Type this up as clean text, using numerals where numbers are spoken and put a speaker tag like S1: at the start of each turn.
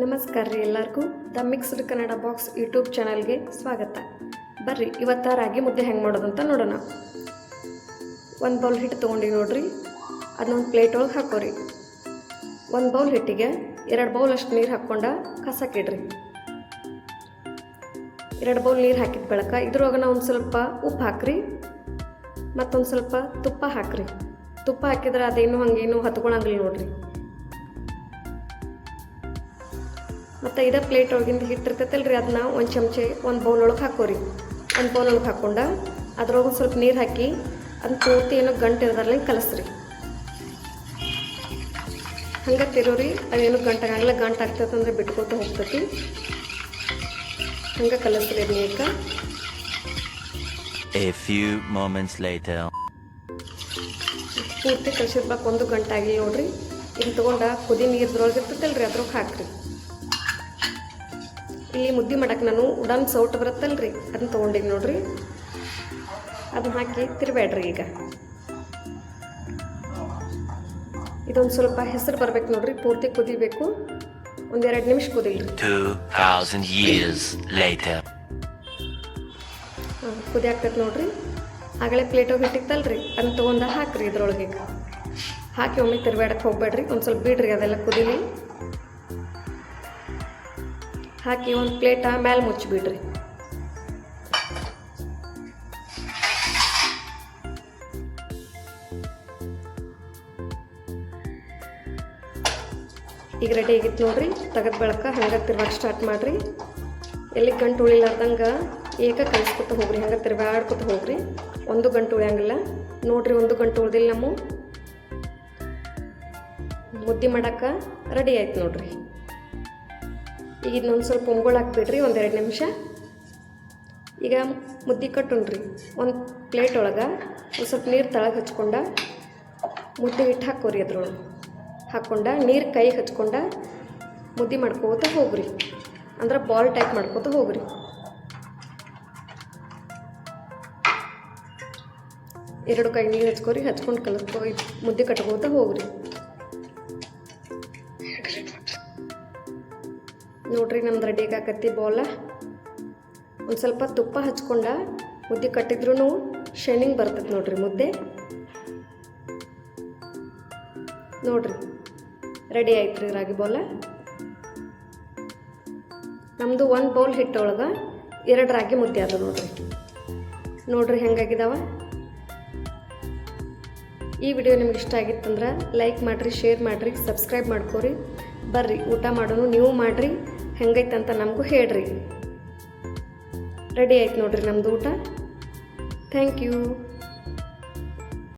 S1: ನಮಸ್ಕಾರ ರೀ ಎಲ್ಲರಿಗೂ the mixed Kannada box YouTube ಚಾನಲ್ಗೆ ಸ್ವಾಗತ. ಬರ್ರಿ ಇವತ್ತು ರಾಗಿ ಮುದ್ದೆ ಹೆಂಗೆ ಮಾಡೋದು ಅಂತ ನೋಡೋಣ. ಒಂದು ಬೌಲ್ ಹಿಟ್ಟು ತೊಗೊಂಡು ನೋಡ್ರಿ, ಅದನ್ನೊಂದು ಪ್ಲೇಟ್ ಒಳಗೆ ಹಾಕೋರಿ. ಒಂದು ಬೌಲ್ ಹಿಟ್ಟಿಗೆ 2 ಬೌಲ್ ಅಷ್ಟು ನೀರು ಹಾಕ್ಕೊಂಡು ಕಸಕ್ಕಿಡ್ರಿ. 2 ಬೌಲ್ ನೀರು ಹಾಕಿದ ಬಳಿಕ ಇದ್ರೊಳಗೆ ಒಂದು ಸ್ವಲ್ಪ ಉಪ್ಪು ಹಾಕ್ರಿ, ಮತ್ತೊಂದು ಸ್ವಲ್ಪ ತುಪ್ಪ ಹಾಕ್ರಿ. ತುಪ್ಪ ಹಾಕಿದ್ರೆ ಅದೇನು ಹಂಗೇನು ಹತ್ಕೊಳಂಗಿಲ್ಲ ನೋಡ್ರಿ. ಮತ್ತು ಇದೇ ಪ್ಲೇಟ್ ಒಳಗಿಂದ ಹಿಟ್ಟಿರ್ತೈತಲ್ರಿ, ಅದನ್ನ ಒಂದು ಚಮಚೆ ಒಂದು ಬೌಲ್ ಒಳಗೆ ಹಾಕೋರಿ. ಒಂದು ಬೌಲ್ ಒಳಗೆ ಹಾಕ್ಕೊಂಡು ಅದ್ರೊಳಗೆ ಒಂದು ಸ್ವಲ್ಪ ನೀರು ಹಾಕಿ ಅದನ್ನ ಪೂರ್ತಿ ಏನೋ ಗಂಟು ಇರೋದ್ರಲ್ಲಿ ಕಲಸ್ರಿ. ಹಂಗೆ ತಿರೋರಿ, ಅದೇನು ಗಂಟಾಗಂಗಿಲ್ಲ. ಗಂಟು ಆಗ್ತೈತಂದ್ರೆ ಬಿಟ್ಕೊತ ಹೋಗ್ತೈತಿ. ಹಂಗೆ ಕಲಸ್ರಿ ಅದನ್ನ.
S2: A few moments later.
S1: ಪೂರ್ತಿ ಕಲಸಿದ ಬಾಕ್ 1 ಗಂಟೆ ಆಗಿ ನೋಡ್ರಿ. ಇದನ್ನ ತೊಗೊಂಡು ಕುದಿ ನೀರ್ದ್ರೊಳಗೆ ಇರ್ತೈತಲ್ರಿ, ಅದ್ರೊಳಗೆ ಹಾಕ್ರಿ. ಇಲ್ಲಿ ಮುದ್ದೆ ಮಾಡಕ್ಕೆ ನಾನು ಉಡನ್ ಸೌಟ್ ಬರುತ್ತಲ್ರಿ, ಅದನ್ನ ತೊಗೊಂಡಿನಿ ನೋಡ್ರಿ. ಅದನ್ನ ಹಾಕಿ ತಿರ್ಬೇಡ್ರಿ. ಈಗ ಇದೊಂದು ಸ್ವಲ್ಪ ಹೆಸರು ಬರ್ಬೇಕು ನೋಡ್ರಿ, ಪೂರ್ತಿ ಕುದಿಬೇಕು. 1-2 ನಿಮಿಷ ಕುದಿಲ್ರಿ.
S2: 2000 years later.
S1: ಕುದಿ ಆಗ್ತೈತೆ ನೋಡ್ರಿ. ಆಗಲೇ ಪ್ಲೇಟೋಗಿ ಹಿಟ್ಟಿತ್ತಲ್ರಿ, ಅದನ್ನ ತೊಗೊಂಡು ಹಾಕ್ರಿ. ಇದ್ರೊಳಗೆ ಹಾಕಿ ಒಮ್ಮೆ ತಿರ್ಬೇಡಕ್ಕೆ ಹೋಗ್ಬೇಡ್ರಿ. ಒಂದು ಸ್ವಲ್ಪ ಬಿಡ್ರಿ, ಅದೆಲ್ಲ ಕುದಿಲಿ. ಹಾಕಿ ಒಂದು ಪ್ಲೇಟ ಮೇಲೆ ಮುಚ್ಚಿಬಿಡ್ರಿ. ಈಗ ರೆಡಿ ಆಗಿತ್ತು ನೋಡ್ರಿ. ತೆಗೆದ ಬಳಕ ಹಂಗೆ ತಿರ್ವಾಕ್ ಸ್ಟಾರ್ಟ್ ಮಾಡಿರಿ. ಎಲ್ಲಿ ಗಂಟು ಉಳಿಲಾರ್ದಂಗೆ ಏಕ ಕಲಿಸ್ಕೊತ ಹೋಗ್ರಿ. ಹಂಗೆ ತಿರ್ವಾಡ್ಕೊತ ಹೋಗ್ರಿ. 1 ಗಂಟು ಉಳಿಯಂಗಿಲ್ಲ ನೋಡ್ರಿ. 1 ಗಂಟು ಉಳ್ದಿಲ್ಲ. ನಮ್ಮ ಮುದ್ದೆ ಮಾಡೋಕೆ ರೆಡಿ ಆಯ್ತು ನೋಡ್ರಿ. ಈಗ ಇದನ್ನೊಂದು ಸ್ವಲ್ಪ ಒಂಗೊಳು ಹಾಕ್ಬಿಡ್ರಿ, 1-2 ನಿಮಿಷ. ಈಗ ಮುದ್ದೆ ಕಟ್ಟುಣ್ರಿ. ಒಂದು ಪ್ಲೇಟ್ ಒಳಗೆ ಒಂದು ಸ್ವಲ್ಪ ನೀರು ತಳಗೆ ಹಚ್ಕೊಂಡು ಮುದ್ದೆ ಹಿಟ್ಟು ಹಾಕೋರಿ. ಅದ್ರೊಳಗೆ ಹಾಕ್ಕೊಂಡು ನೀರು ಕೈಗೆ ಹಚ್ಕೊಂಡು ಮುದ್ದೆ ಮಾಡ್ಕೋತ ಹೋಗ್ರಿ. ಅಂದ್ರೆ ಬಾಲ್ ಟೈಪ್ ಮಾಡ್ಕೋತ ಹೋಗ್ರಿ. ಎರಡು ಕೈ ನೀರು ಹಚ್ಕೋರಿ. ಹಚ್ಕೊಂಡು ಕಲಿಸ್ಕೊ ಮುದ್ದೆ ಕಟ್ಕೋತ ಹೋಗ್ರಿ. ನೋಡ್ರಿ, ನಮ್ದು ರೆಡಿ ಆಕತ್ತಿ ಬಾಲ. ಒಂದು ಸ್ವಲ್ಪ ತುಪ್ಪ ಹಚ್ಕೊಂಡು ಮುದ್ದೆ ಕಟ್ಟಿದ್ರೂ ಶೈನಿಂಗ್ ಬರ್ತೈತೆ ನೋಡ್ರಿ ಮುದ್ದೆ. ನೋಡ್ರಿ, ರೆಡಿ ಆಯ್ತು ರೀ ರಾಗಿ ಬಾಲ. ನಮ್ಮದು 1 ಬೌಲ್ ಹಿಟ್ಟೊಳಗೆ 2 ರಾಗಿ ಮುದ್ದೆ ಅದ ನೋಡ್ರಿ. ನೋಡ್ರಿ ಹೆಂಗಾಗಿದಾವ. ಈ ವಿಡಿಯೋ ನಿಮ್ಗೆ ಇಷ್ಟ ಆಗಿತ್ತಂದ್ರೆ ಲೈಕ್ ಮಾಡಿರಿ, ಶೇರ್ ಮಾಡಿರಿ, ಸಬ್ಸ್ಕ್ರೈಬ್ ಮಾಡ್ಕೋರಿ. ಬರ್ರಿ ಊಟ ಮಾಡೋನು, ನೀವು ಮಾಡಿರಿ. ಹೆಂಗೈತಂತ ನಮಗೂ ಹೇಳ್ರಿ. ರೆಡಿ ಆಯ್ತು ನೋಡ್ರಿ ನಮ್ಮದು ಊಟ. Thank you.